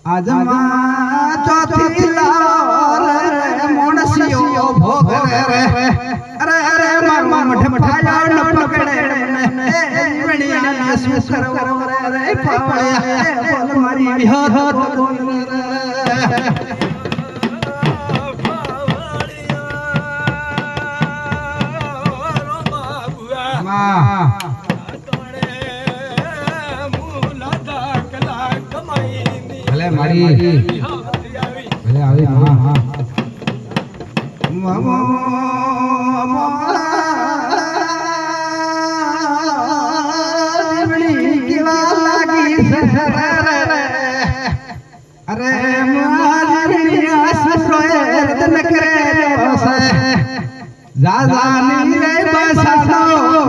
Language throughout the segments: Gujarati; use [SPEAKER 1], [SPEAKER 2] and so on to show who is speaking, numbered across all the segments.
[SPEAKER 1] આજમાં ચોથી લાર મોણસિયો ભોગ રે અરે અરે માર મઠ ન પકડે એ વણિયા શું કરો રે પાવળિયા બોલ મારી વિહત બોલ રે ભલે મારી ભલે આવી હા હા કેવા લાગી અરે મારી આસરોય કરે જાજાની રે બસાનો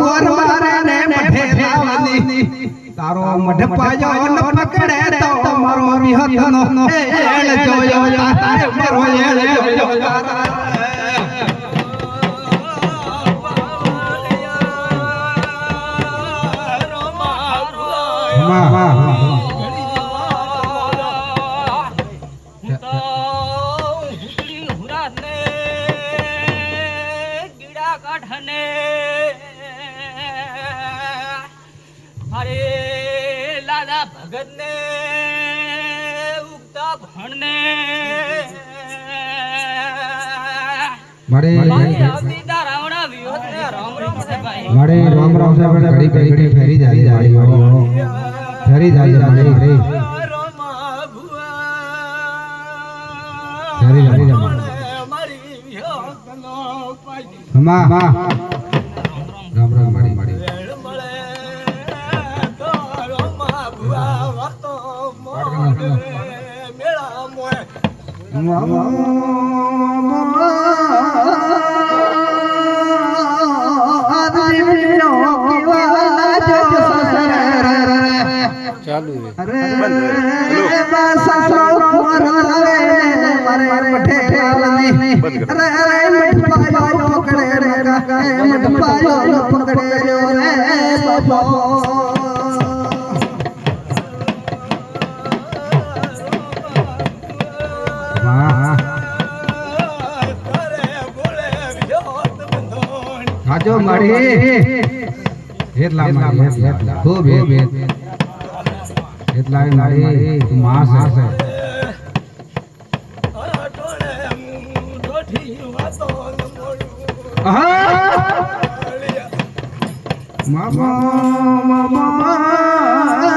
[SPEAKER 1] ઓર મારે ને મઠે રાવની તારો મઠ પાયો ન પકડે તો મારો વિહત નો એળ જોયો તારે મારો એળ જોયો
[SPEAKER 2] ભગત ને ઉગતા ભણ ને
[SPEAKER 1] મારે
[SPEAKER 2] રાવણા વિહોત ને રામ રામ છે ભાઈ
[SPEAKER 1] મારે રામ રામ છે ઘડી ઘડી ફેરી જાય જાડીઓ ફેરી જાય મારે રે
[SPEAKER 2] રોમા ભુવા
[SPEAKER 1] ફેરી જાય
[SPEAKER 2] મારી વિહોત નો પાઈ
[SPEAKER 1] હમા રામ રામ મારી મારી
[SPEAKER 3] ચાલુ
[SPEAKER 1] અરે સસરો મોરલે મારે મઠે લાલની અરે અરે મઠ પાયો પકડે રે કાકા મઠ પાયો પકડે રે બાબા આજો મારી એટલા મારી એટલા ખૂબ એટલા મારી તું માં છે મામા મામા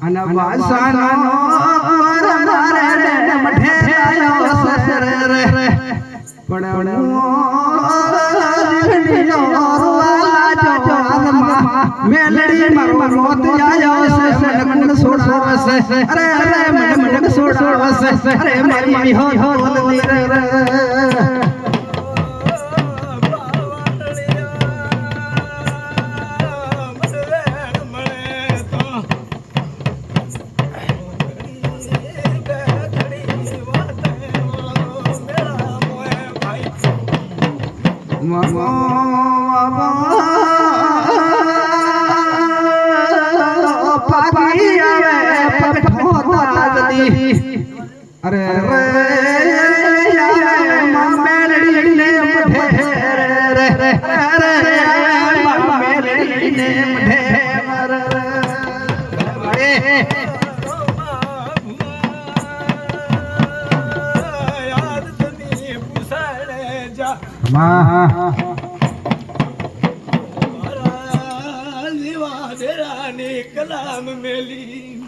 [SPEAKER 1] અને વાસનો પર મારે મઠે આયો સસર રે પણ રૂવાલા જો આદમા મેલડી મારો મોત આયો સસર કુણ છોડાવસે અરે અરે મને છોડાવસે અરે મારી હો બોલ રે પાકી આવે પગઠોતા જતી અરે રે મેલડી ને મઠે રે રે મેલડી ને મઠે હા
[SPEAKER 2] કલામ મેલી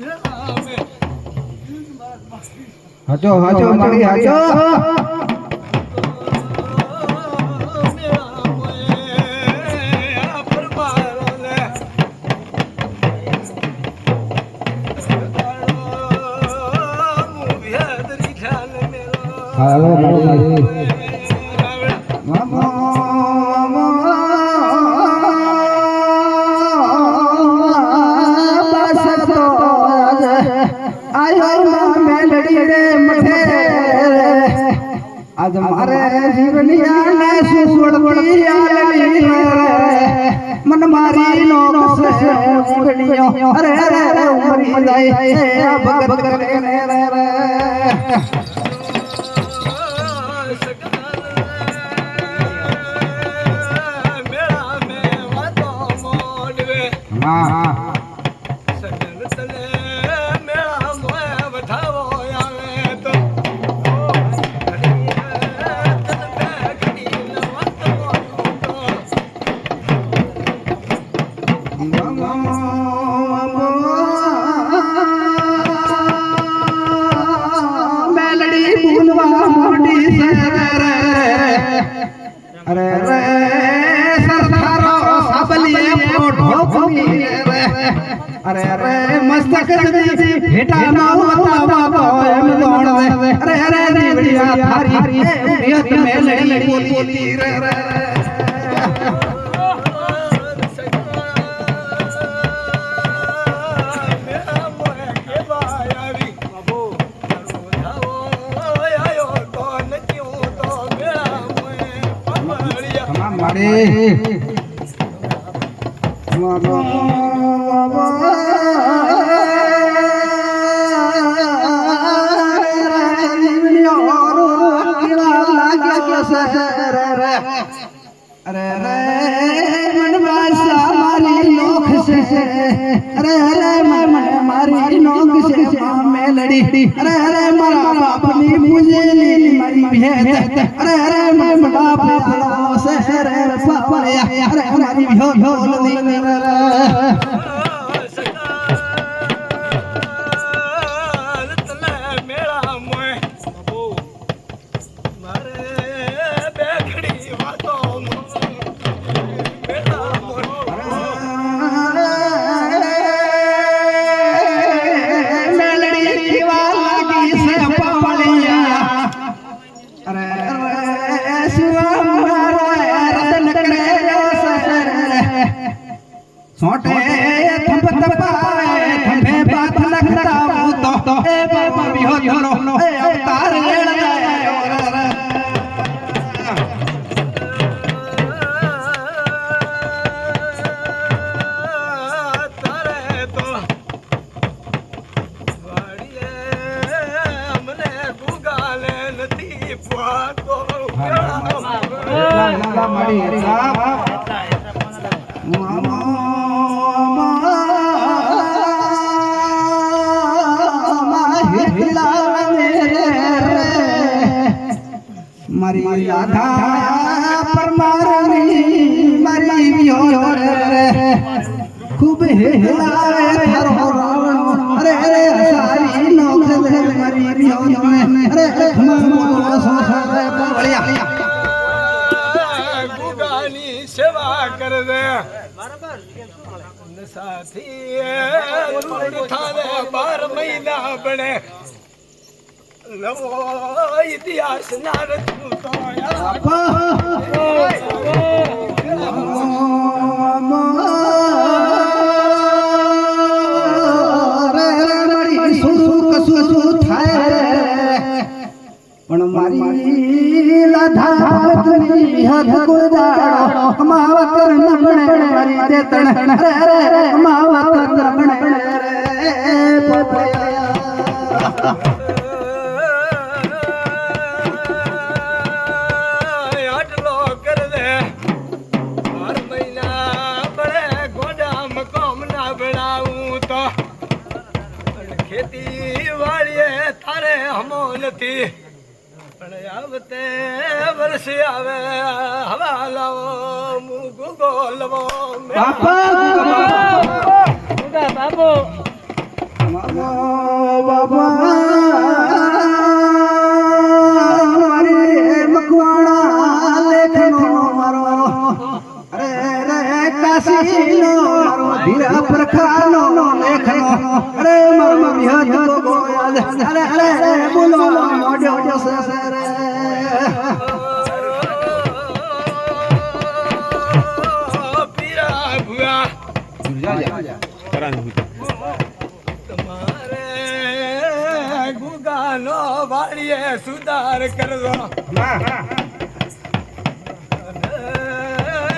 [SPEAKER 1] હાચો હાચો મારી હાચો હાલો મારી મામા આજ મારે જીવનિયાને સુવડતી આલવી મન મારી નો કસે જીવનિયો અરે રે ઉમરી જાય ભગત કરે રે હા અરે રે સરદારો સાબલીએ પોઢો ખમી રે અરે રે મસ્તક દી હેટા ના હોતા બાબો એમ દોડ રે અરે રે દીવડિયા થારી ઉભિયત મેલડી બોલી રે અરે રે મનવાસા મારી નોખ છે અરે રે મારી નોખ છે મેલડી અરે રે મારા બાપની મુજેલી મારી ભેત અરે રે મારા બાપ છે રે પાયા અરે મારી ઢોલ દી सोटे थप थपावे थंबे बात लखता तो ए बाबा बिहो जोनो ए अवतार लेण आयो तारे तो वाड़िए हमने गुगाले नती पातो मड़ी મારી રાધા પરમારની મારી વિયો રે ખૂબ હેલાવે થારો રાવણ અરે અરે સારી નોખ દે મારી વિયો અરે મારો સોસરે બળિયા ગુગાની સેવા કર દે બરાબર સાથી થાને 12 મહિના બને લવો ઇતિહાસ ના રચનું તો પણ મારી રાધા ભગતની હદ ગુજારો માવતર નમણે મારી દે તણ રે માવતર નમણે રે ખેતી વાળીએ તારે હમો નથી પણ આવતે વર્ષે આવે હવા લાવો મુગો ગોલવો બાપો બાબા મારી મકવાણા લેખનો મારો અરે રે કાશીનો મારો ધીરા પ્રખાનો લેખનો અરે મારો વિહત તો ગોયાદ અરે અરે બોલો મોઢો સે રે પીરા ભુયા તમારે ગુગા
[SPEAKER 3] સુદાનો વાળીએ સુધાર કરજો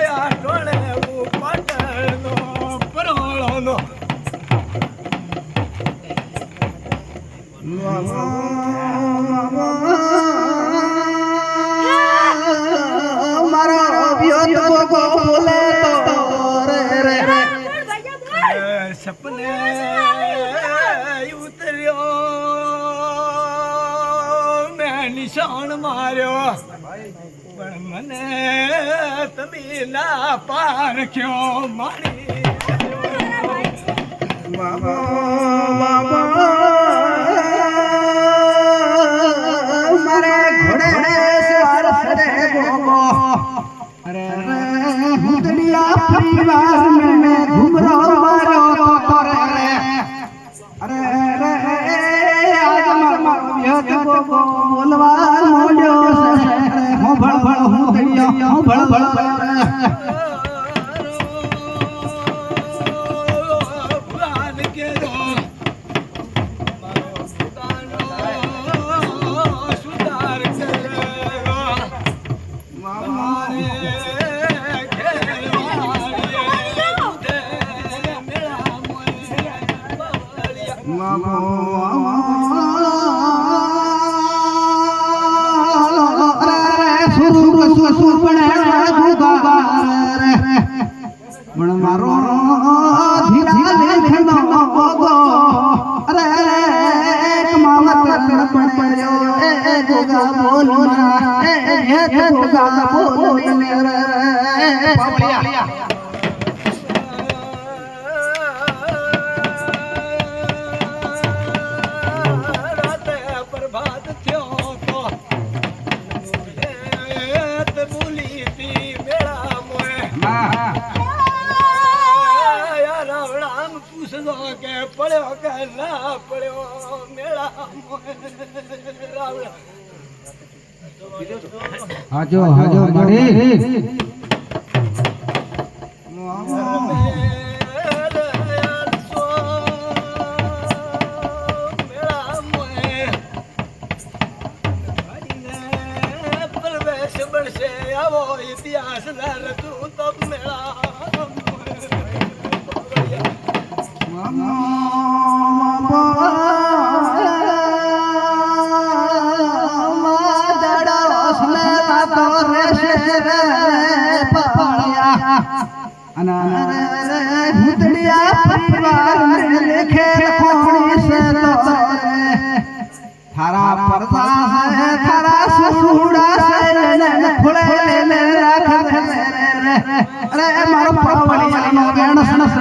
[SPEAKER 3] આ ટોળે હું પાટણનો પરોળોનો
[SPEAKER 1] મારો વિયોત ગોગો બોલે તો રે રે
[SPEAKER 3] સપને ઉતર્યો મેં નિશાન માર્યો પણ મને તમે ના પારખ્યો મારી
[SPEAKER 1] મારે ઘોડે સવાર સડે ગોગો અરે હુદડિયા પરિવાર મે ઘુમરો મારો તો રે અરે રે આજ મારો વિયોત ગોગો બોલવા મોડ્યો છે હો ભળ ભળ હુદડિયા હો ભળ ભળ મારો ધીરા લેખનો ગોગો અરે કમાવત પડ્યો એ ગોગા બોલના એ ગોગા બોલ મેરે પાવલિયા
[SPEAKER 3] કે પડ્યો કે ના પડ્યો મેળા
[SPEAKER 1] હાજો હાજો મારી
[SPEAKER 3] પ્રવેશ બનશે આવો ઇતિહાસ તું તો મેળા
[SPEAKER 1] थारा परदा है थारा सुसूड़ा से खुले ले राख अरे मारो पावलिया नो वेण सनस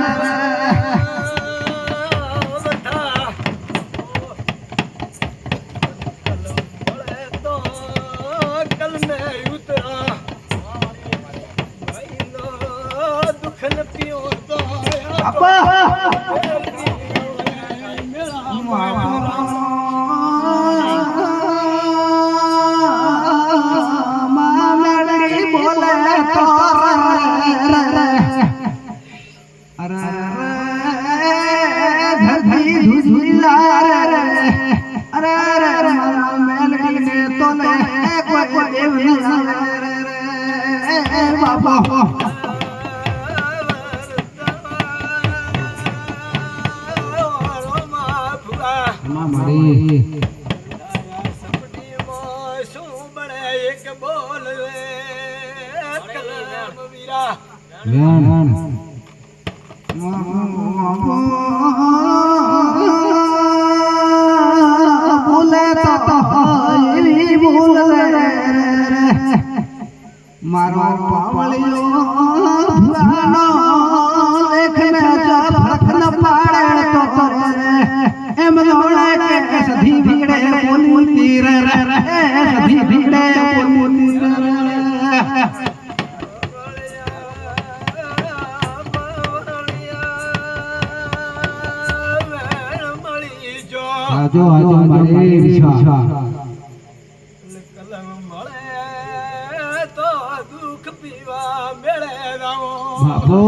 [SPEAKER 1] मारो पावलियो भुलानो लेख में जा फरक न पाड़े तो रे एम लोड़े के सधी भीड़े बोलती रे सधी भीड़े बोलती रे आजो आजो मारे विश्वा
[SPEAKER 3] પીવા મેળે રાવો
[SPEAKER 1] બાપો